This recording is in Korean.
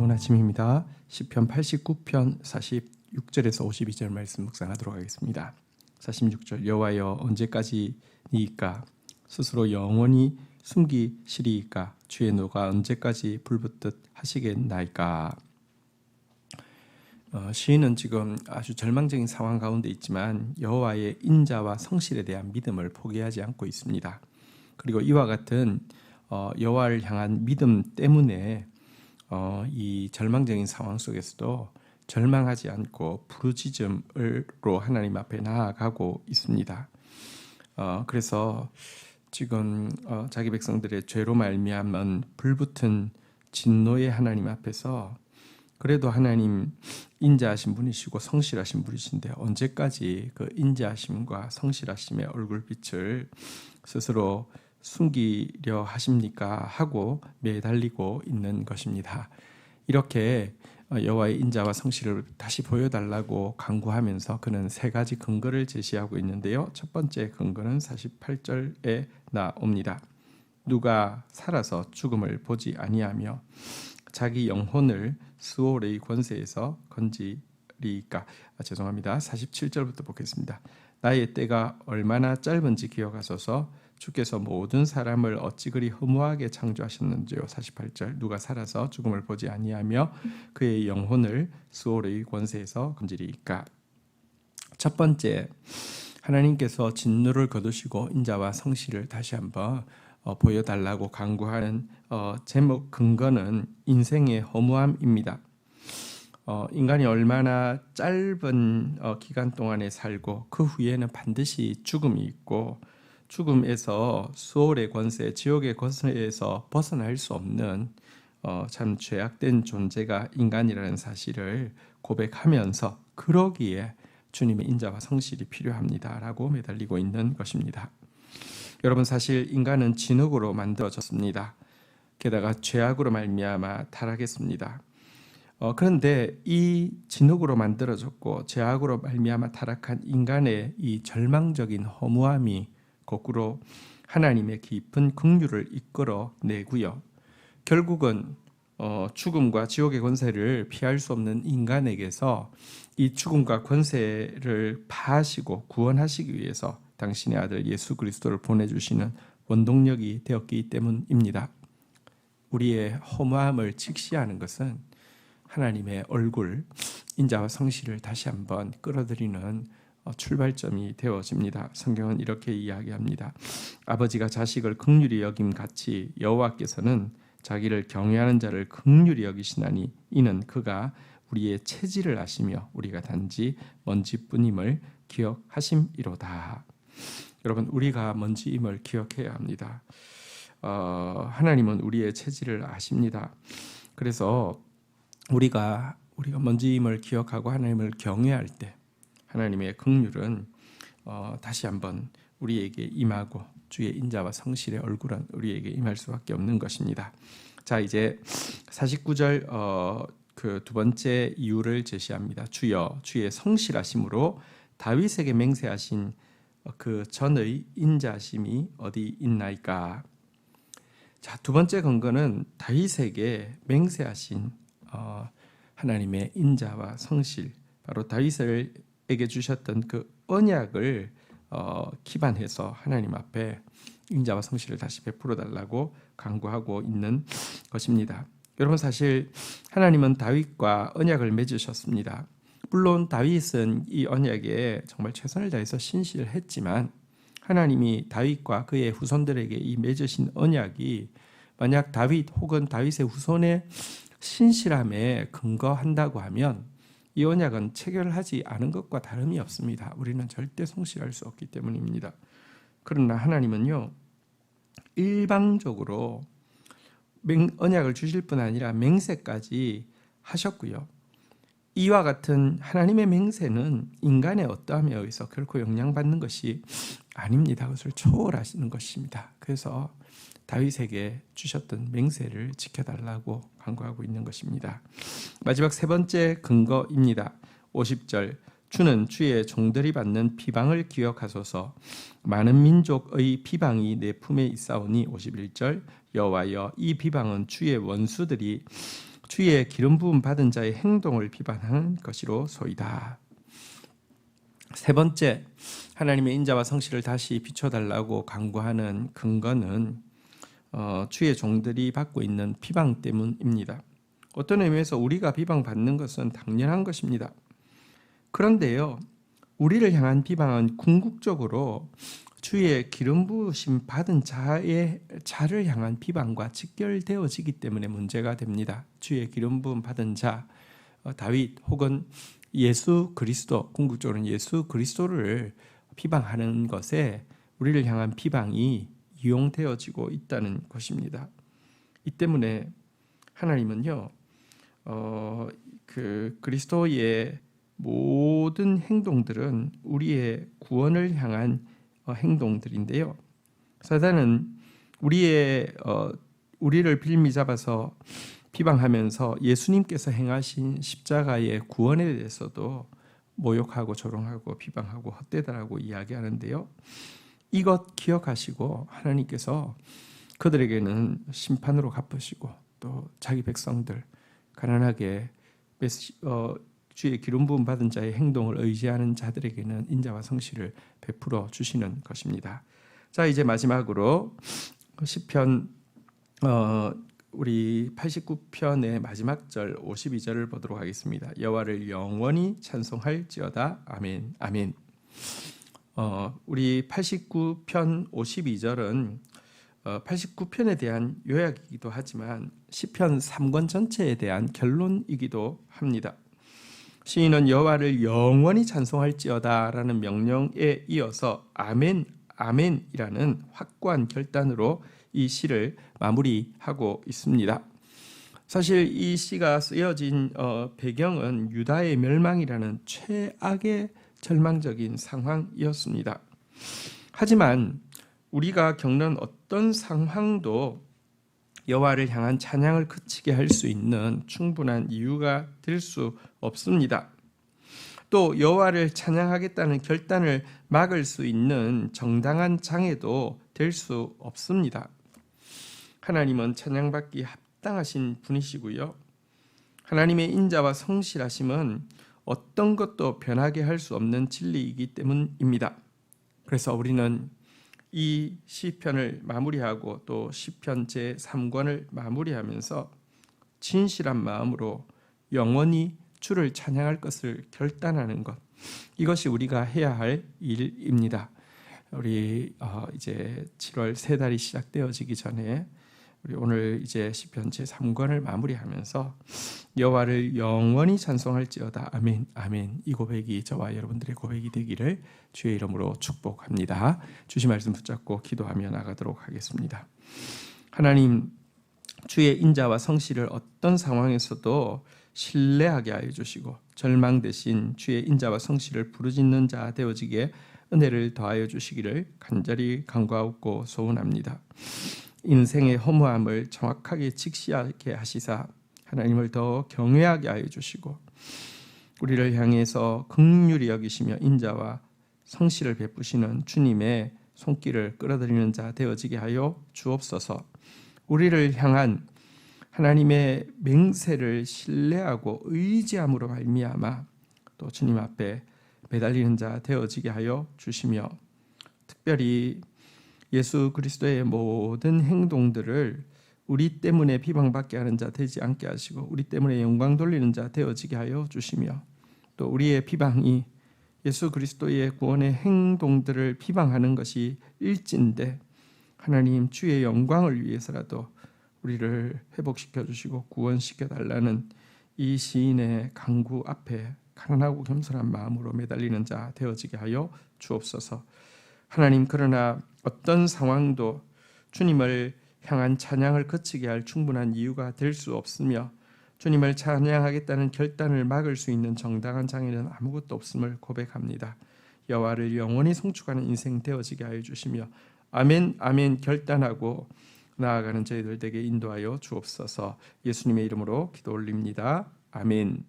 좋은 아침입니다. 시편 89편 46절에서 52절 말씀 묵상하도록 하겠습니다. 46절 여호와여 언제까지니이까 스스로 영원히 숨기시리이까 주의 노가 언제까지 불붙듯 하시겠나이까. 시인은 지금 아주 절망적인 상황 가운데 있지만 여호와의 인자와 성실에 대한 믿음을 포기하지 않고 있습니다. 그리고 이와 같은 여호와를 향한 믿음 때문에 이 절망적인 상황 속에서도 절망하지 않고 부르짖음으로 하나님 앞에 나아가고 있습니다. 그래서 지금 자기 백성들의 죄로 말미암은 불붙은 진노의 하나님 앞에서 그래도 하나님 인자하신 분이시고 성실하신 분이신데 언제까지 그 인자하심과 성실하심의 얼굴빛을 스스로 숨기려 하십니까? 하고 매달리고 있는 것입니다. 이렇게 여호와의 인자와 성실을 다시 보여달라고 간구하면서 그는 세 가지 근거를 제시하고 있는데요. 첫 번째 근거는 48절에 나옵니다. 누가 살아서 죽음을 보지 아니하며 자기 영혼을 스올의 권세에서 건지리까. 47절부터 보겠습니다. 나의 때가 얼마나 짧은지 기억하소서. 주께서 모든 사람을 어찌 그리 허무하게 창조하셨는지요. 48절 누가 살아서 죽음을 보지 아니하며 그의 영혼을 스올의 권세에서 건지리까. 첫 번째, 하나님께서 진노를 거두시고 인자와 성실을 다시 한번 보여달라고 간구하는 제목 근거는 인생의 허무함입니다. 인간이 얼마나 짧은 기간 동안에 살고 그 후에는 반드시 죽음이 있고 죽음에서 수월의 권세, 지옥의 권세에서 벗어날 수 없는 참 죄악된 존재가 인간이라는 사실을 고백하면서 그러기에 주님의 인자와 성실이 필요합니다라고 매달리고 있는 것입니다. 여러분, 사실 인간은 진흙으로 만들어졌습니다. 게다가 죄악으로 말미암아 타락했습니다. 그런데 이 진흙으로 만들어졌고 죄악으로 말미암아 타락한 인간의 이 절망적인 허무함이 거꾸로 하나님의 깊은 긍휼을 이끌어내고요. 결국은 죽음과 지옥의 권세를 피할 수 없는 인간에게서 이 죽음과 권세를 파하시고 구원하시기 위해서 당신의 아들 예수 그리스도를 보내주시는 원동력이 되었기 때문입니다. 우리의 허무함을 직시하는 것은 하나님의 얼굴, 인자와 성실을 다시 한번 끌어들이는 출발점이 되어집니다. 성경은 이렇게 이야기합니다. 아버지가 자식을 긍휼히 여김같이 여호와께서는 자기를 경외하는 자를 긍휼히 여기시나니 이는 그가 우리의 체질을 아시며 우리가 단지 먼지뿐임을 기억하심이로다. 여러분, 우리가 먼지임을 기억해야 합니다. 하나님은 우리의 체질을 아십니다. 그래서 우리가 먼지임을 기억하고 하나님을 경외할 때 하나님의 긍휼은 다시 한번 우리에게 임하고 주의 인자와 성실의 얼굴은 우리에게 임할 수밖에 없는 것입니다. 자, 이제 49절 그 두 번째 이유를 제시합니다. 주여 주의 성실하심으로 다윗에게 맹세하신 그 전의 인자심이 어디 있나이까. 자, 두 번째 근거는 다윗에게 맹세하신 하나님의 인자와 성실, 바로 다윗에게 주셨던 그 언약을 기반해서 하나님 앞에 인자와 성실을 다시 베풀어 달라고 간구하고 있는 것입니다. 여러분, 사실 하나님은 다윗과 언약을 맺으셨습니다. 물론 다윗은 이 언약에 정말 최선을 다해서 신실을 했지만 하나님이 다윗과 그의 후손들에게 이 맺으신 언약이 만약 다윗 혹은 다윗의 후손의 신실함에 근거한다고 하면 이 언약은 체결하지 않은 것과 다름이 없습니다. 우리는 절대 성실할 수 없기 때문입니다. 그러나 하나님은요, 일방적으로 언약을 주실 뿐 아니라 맹세까지 하셨고요. 이와 같은 하나님의 맹세는 인간의 어떠함에 의해서 결코 영향받는 것이 아닙니다. 그것을 초월하시는 것입니다. 그래서 다윗에게 주셨던 맹세를 지켜달라고 간구하고 있는 것입니다. 마지막 세 번째 근거입니다. 50절 주는 주의 종들이 받는 비방을 기억하소서. 많은 민족의 비방이 내 품에 있사오니. 51절 여호와여 이 비방은 주의 원수들이 주의 기름 부음 받은 자의 행동을 비판하는 것이로소이다. 세 번째, 하나님의 인자와 성실을 다시 비춰달라고 간구하는 근거는 주의 종들이 받고 있는 비방 때문입니다. 어떤 의미에서 우리가 비방받는 것은 당연한 것입니다. 그런데요, 우리를 향한 비방은 궁극적으로 주의 기름 부으심 받은 자를 향한 비방과 직결되어지기 때문에 문제가 됩니다. 주의 기름 부음 받은 자, 다윗 혹은 예수 그리스도, 궁극적으로는 예수 그리스도를 비방하는 것에 우리를 향한 비방이 이용되어지고 있다는 것입니다. 이 때문에 하나님은요, 그 그리스도의 모든 행동들은 우리의 구원을 향한 행동들인데요. 사단은 우리를 빌미 잡아서 비방하면서 예수님께서 행하신 십자가의 구원에 대해서도 모욕하고 조롱하고 비방하고 헛되다라고 이야기하는데요. 이것 기억하시고 하나님께서 그들에게는 심판으로 갚으시고 또 자기 백성들 가난하게 주의 기름 부음 받은 자의 행동을 의지하는 자들에게는 인자와 성실을 베풀어 주시는 것입니다. 자, 이제 마지막으로 시편 우리 89편의 마지막 절 52절을 보도록 하겠습니다. 여호와를 영원히 찬송할지어다. 아멘. 아멘. 우리 89편 52절은 89편에 대한 요약이기도 하지만 시편 3권 전체에 대한 결론이기도 합니다. 시인은 여호와를 영원히 찬송할지어다 라는 명령에 이어서 아멘, 아멘이라는 확고한 결단으로 이 시를 마무리하고 있습니다. 사실 이 시가 쓰여진 배경은 유다의 멸망이라는 최악의 절망적인 상황이었습니다. 하지만 우리가 겪는 어떤 상황도 여호와를 향한 찬양을 그치게 할 수 있는 충분한 이유가 될 수 없습니다. 또 여호와를 찬양하겠다는 결단을 막을 수 있는 정당한 장애도 될 수 없습니다. 하나님은 찬양받기 합당하신 분이시고요. 하나님의 인자와 성실하심은 어떤 것도 변하게 할 수 없는 진리이기 때문입니다. 그래서 우리는 이 시편을 마무리하고 또 시편 제3권을 마무리하면서 진실한 마음으로 영원히 주를 찬양할 것을 결단하는 것, 이것이 우리가 해야 할 일입니다. 우리 이제 7월 세 달이 시작되어지기 전에 우리 오늘 이제 시편 제3권을 마무리하면서 여호와를 영원히 찬송할지어다. 아멘, 아멘. 이 고백이 저와 여러분들의 고백이 되기를 주의 이름으로 축복합니다. 주신 말씀 붙잡고 기도하며 나가도록 하겠습니다. 하나님, 주의 인자와 성실을 어떤 상황에서도 신뢰하게 하여 주시고 절망되신 주의 인자와 성실을 부르짖는 자 되어지게 은혜를 더하여 주시기를 간절히 간구하고 소원합니다. 인생의 허무함을 정확하게 직시하게 하시사 하나님을 더 경외하게 하여 주시고 우리를 향해서 긍휼히 여기시며 인자와 성실을 베푸시는 주님의 손길을 끌어들이는 자 되어지게 하여 주옵소서. 우리를 향한 하나님의 맹세를 신뢰하고 의지함으로 말미암아 또 주님 앞에 매달리는 자 되어지게 하여 주시며 특별히 예수 그리스도의 모든 행동들을 우리 때문에 비방받게 하는 자 되지 않게 하시고 우리 때문에 영광 돌리는 자 되어지게 하여 주시며 또 우리의 비방이 예수 그리스도의 구원의 행동들을 비방하는 것이 일진데 하나님 주의 영광을 위해서라도 우리를 회복시켜 주시고 구원시켜 달라는 이 시인의 간구 앞에 가난하고 겸손한 마음으로 매달리는 자 되어지게 하여 주옵소서. 하나님, 그러나 어떤 상황도 주님을 향한 찬양을 그치게 할 충분한 이유가 될 수 없으며 주님을 찬양하겠다는 결단을 막을 수 있는 정당한 장애는 아무것도 없음을 고백합니다. 여호와를 영원히 송축하는 인생 되어지게 하여 주시며 아멘, 아멘 결단하고 나아가는 저희들 되게 인도하여 주옵소서. 예수님의 이름으로 기도 올립니다. 아멘.